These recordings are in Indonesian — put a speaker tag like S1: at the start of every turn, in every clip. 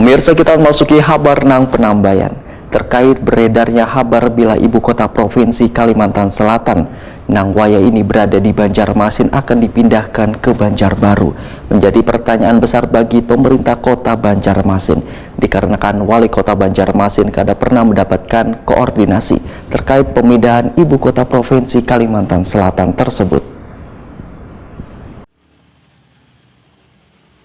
S1: Pemirsa, kita memasuki kabar nang penambayan terkait beredarnya kabar bila ibu kota provinsi Kalimantan Selatan nang waya ini berada di Banjarmasin akan dipindahkan ke Banjarbaru. Menjadi pertanyaan besar bagi pemerintah kota Banjarmasin dikarenakan wali kota Banjarmasin kada pernah mendapatkan koordinasi terkait pemindahan ibu kota provinsi Kalimantan Selatan tersebut.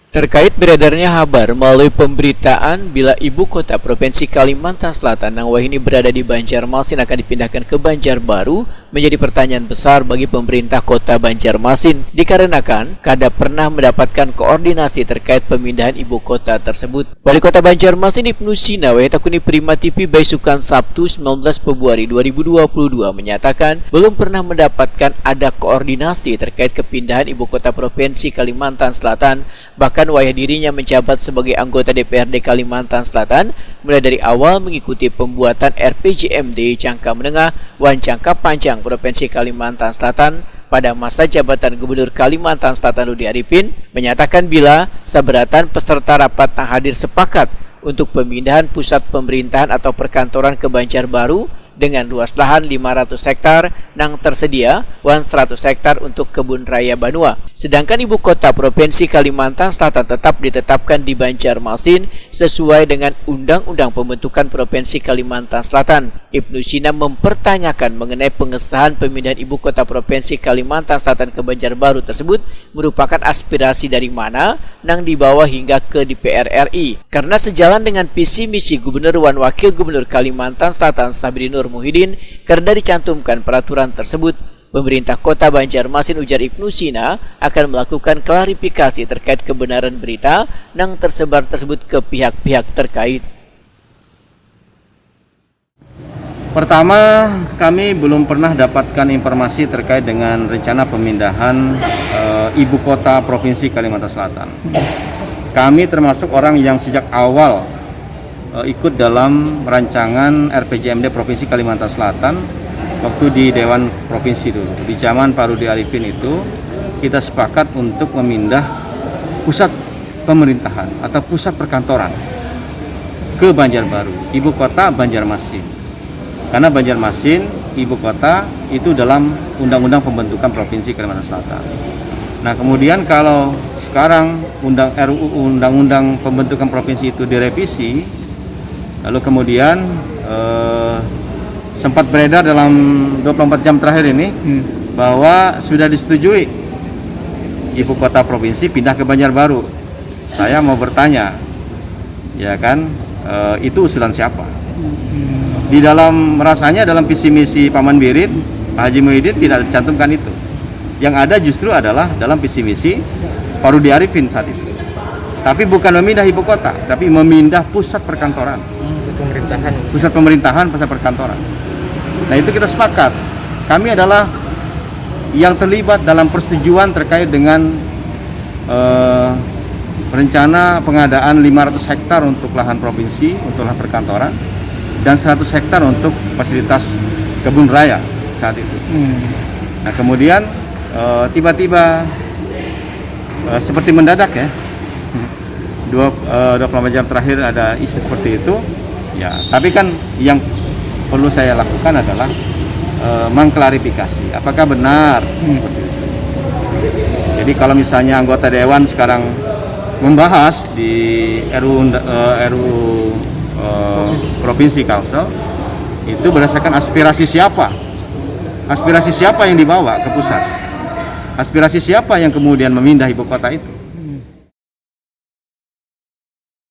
S2: Terkait beredarnya kabar melalui pemberitaan bila ibu kota provinsi Kalimantan Selatan nang wah ini berada di Banjarmasin akan dipindahkan ke Banjarbaru menjadi pertanyaan besar bagi pemerintah kota Banjarmasin dikarenakan kada pernah mendapatkan koordinasi terkait pemindahan ibu kota tersebut. Wali kota Banjarmasin Ibnu Sina takuni Prima TV Baisukan Sabtu 19 Februari 2022 menyatakan belum pernah mendapatkan ada koordinasi terkait kepindahan ibu kota provinsi Kalimantan Selatan. Bahkan wayah dirinya menjabat sebagai anggota DPRD Kalimantan Selatan mulai dari awal mengikuti pembuatan RPJMD jangka menengah wan jangka panjang Provinsi Kalimantan Selatan pada masa jabatan Gubernur Kalimantan Selatan Rudy Arifin, menyatakan bila seberatan peserta rapat yang hadir sepakat untuk pemindahan pusat pemerintahan atau perkantoran ke Banjarbaru dengan luas lahan 500 hektar nang tersedia 100 hektar untuk kebun raya Banua. Sedangkan ibu kota provinsi Kalimantan Selatan tetap ditetapkan di Banjarmasin sesuai dengan Undang-Undang Pembentukan Provinsi Kalimantan Selatan. Ibnu Sina mempertanyakan mengenai pengesahan pemindahan ibu kota provinsi Kalimantan Selatan ke Banjarbaru tersebut merupakan aspirasi dari mana nang dibawa hingga ke DPR RI. Karena sejalan dengan visi misi Gubernur wan Wakil Gubernur Kalimantan Selatan Sabri Nur Muhyiddin, karena dicantumkan peraturan tersebut, pemerintah kota Banjarmasin ujar Ibnu Sina akan melakukan klarifikasi terkait kebenaran berita yang tersebar tersebut ke pihak-pihak terkait.
S3: Pertama, kami belum pernah dapatkan informasi terkait dengan rencana pemindahan ibu kota provinsi Kalimantan Selatan. Kami termasuk orang yang sejak awal ikut dalam rancangan RPJMD Provinsi Kalimantan Selatan waktu di Dewan Provinsi dulu. Di zaman Pak Rudy Arifin itu kita sepakat untuk memindah pusat pemerintahan atau pusat perkantoran ke Banjarbaru, ibu kota Banjarmasin. Karena Banjarmasin ibu kota itu dalam Undang-Undang Pembentukan Provinsi Kalimantan Selatan. Nah, kemudian kalau sekarang RUU Undang-Undang Pembentukan Provinsi itu direvisi, lalu kemudian sempat beredar dalam 24 jam terakhir ini bahwa sudah disetujui ibu kota provinsi pindah ke Banjarbaru. Saya mau bertanya, ya kan, itu usulan siapa? Di dalam rasanya dalam visi misi Paman Birit, Pak Haji Muhyiddin tidak dicantumkan itu. Yang ada justru adalah dalam visi misi Pak Rudy Arifin saat itu. Tapi bukan memindah ibu kota, tapi memindah pusat perkantoran. Pusat pemerintahan, pusat perkantoran. Nah, itu kita sepakat. Kami adalah yang terlibat dalam persetujuan terkait dengan rencana pengadaan 500 hektar untuk lahan provinsi, untuk lahan perkantoran, dan 100 hektar untuk fasilitas kebun raya saat itu. Nah, kemudian tiba-tiba seperti mendadak ya, 24 jam terakhir ada isu seperti itu. Ya, tapi kan yang perlu saya lakukan adalah mengklarifikasi apakah benar seperti itu. Jadi kalau misalnya anggota dewan sekarang membahas di RUU Provinsi Kalsel itu berdasarkan aspirasi siapa? Aspirasi siapa yang dibawa ke pusat? Aspirasi siapa yang kemudian memindah ibu kota itu?